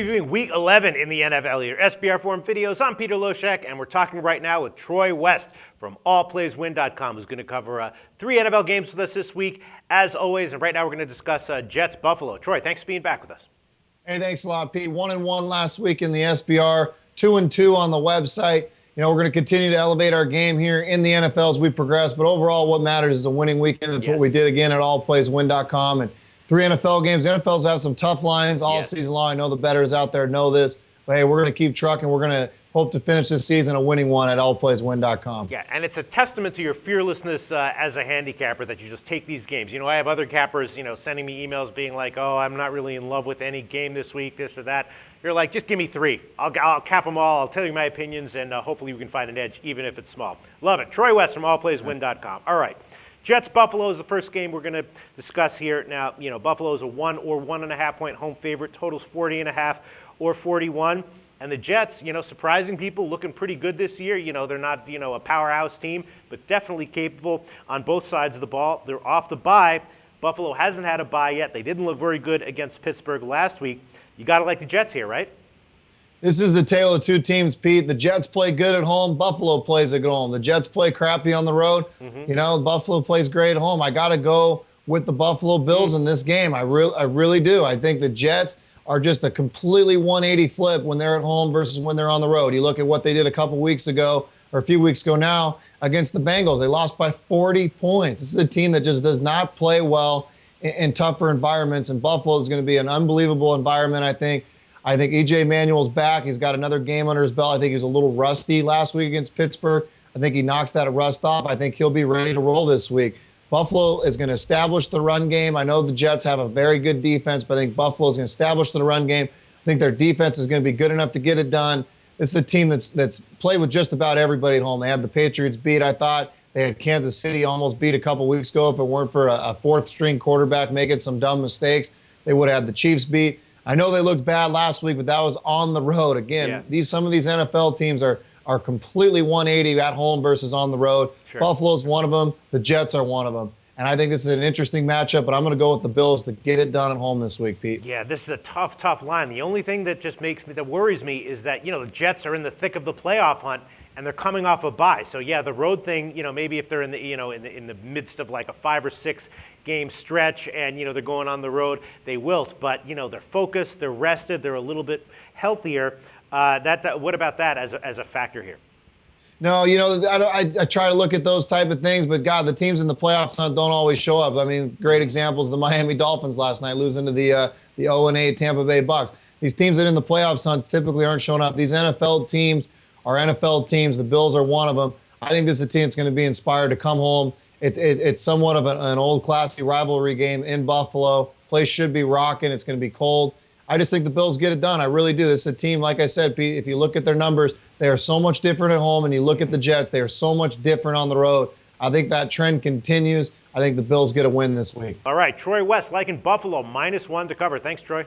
Previewing Week 11 in the NFL here. SBR Forum Videos. I'm Peter Loshak, and we're talking right now with Troy West from AllPlaysWin.com, who's going to cover 3 NFL games with us this week, as always. And right now we're going to discuss Jets-Buffalo. Troy, thanks for being back with us. Hey, thanks a lot, Pete. 1-1 last week in the SBR, 2-2 on the website. You know, we're going to continue to elevate our game here in the NFL as we progress. But overall, what matters is a winning weekend. That's what we did again at AllPlaysWin.com. And 3 NFL games. NFL's have some tough lines all season long. I know the bettors out there know this. But, hey, we're going to keep trucking. We're going to hope to finish this season a winning one at allplayswin.com. Yeah, and it's a testament to your fearlessness as a handicapper that you just take these games. You know, I have other cappers, sending me emails being like, oh, I'm not really in love with any game this week, this or that. You're like, just give me 3. I'll cap them all. I'll tell you my opinions, and hopefully we can find an edge, even if it's small. Love it. Troy West from allplayswin.com. All right. Jets-Buffalo is the first game we're going to discuss here. Now, Buffalo is a 1 or 1.5 point home favorite. Totals 40.5 or 41. And the Jets, surprising people, looking pretty good this year. They're not, a powerhouse team, but definitely capable on both sides of the ball. They're off the bye. Buffalo hasn't had a bye yet. They didn't look very good against Pittsburgh last week. You got to like the Jets here, right? This is a tale of 2 teams, Pete. The Jets play good at home. Buffalo plays at home. The Jets play crappy on the road. Buffalo plays great at home. I got to go with the Buffalo Bills in this game. I really do. I think the Jets are just a completely 180 flip when they're at home versus when they're on the road. You look at what they did a couple weeks ago, or a few weeks ago now, against the Bengals. They lost by 40 points. This is a team that just does not play well in tougher environments, and Buffalo is going to be an unbelievable environment, I think. I think E.J. Manuel's back. He's got another game under his belt. I think he was a little rusty last week against Pittsburgh. I think he knocks that rust off. I think he'll be ready to roll this week. Buffalo is going to establish the run game. I know the Jets have a very good defense, but I think Buffalo is going to establish the run game. I think their defense is going to be good enough to get it done. This is a team that's played with just about everybody at home. They had the Patriots beat, I thought. They had Kansas City almost beat a couple weeks ago. If it weren't for a fourth-string quarterback making some dumb mistakes, they would have had the Chiefs beat. I know they looked bad last week, but that was on the road. Again, some of these NFL teams are completely 180 at home versus on the road. Sure. Buffalo's one of them. The Jets are one of them. And I think this is an interesting matchup, but I'm going to go with the Bills to get it done at home this week, Pete. Yeah, this is a tough line. The only thing that just worries me is that, the Jets are in the thick of the playoff hunt, and they're coming off a bye. So, yeah, the road thing, maybe if they're in the, in the midst of like a 5 or 6 game stretch and, they're going on the road, they wilt. But, they're focused, they're rested, they're a little bit healthier. What about that as a factor here? No, I try to look at those type of things, but God, the teams in the playoffs don't always show up. I mean, great examples, the Miami Dolphins last night losing to the 0-8 Tampa Bay Bucks. These teams that are in the playoffs typically aren't showing up. These NFL teams are NFL teams. The Bills are one of them. I think this is a team that's going to be inspired to come home. It's somewhat of an old classy rivalry game in Buffalo. Place should be rocking. It's going to be cold. I just think the Bills get it done. I really do. This is a team, like I said, Pete, if you look at their numbers, they are so much different at home, and you look at the Jets, they are so much different on the road. I think that trend continues. I think the Bills get a win this week. All right, Troy West liking Buffalo -1 to cover. Thanks, Troy.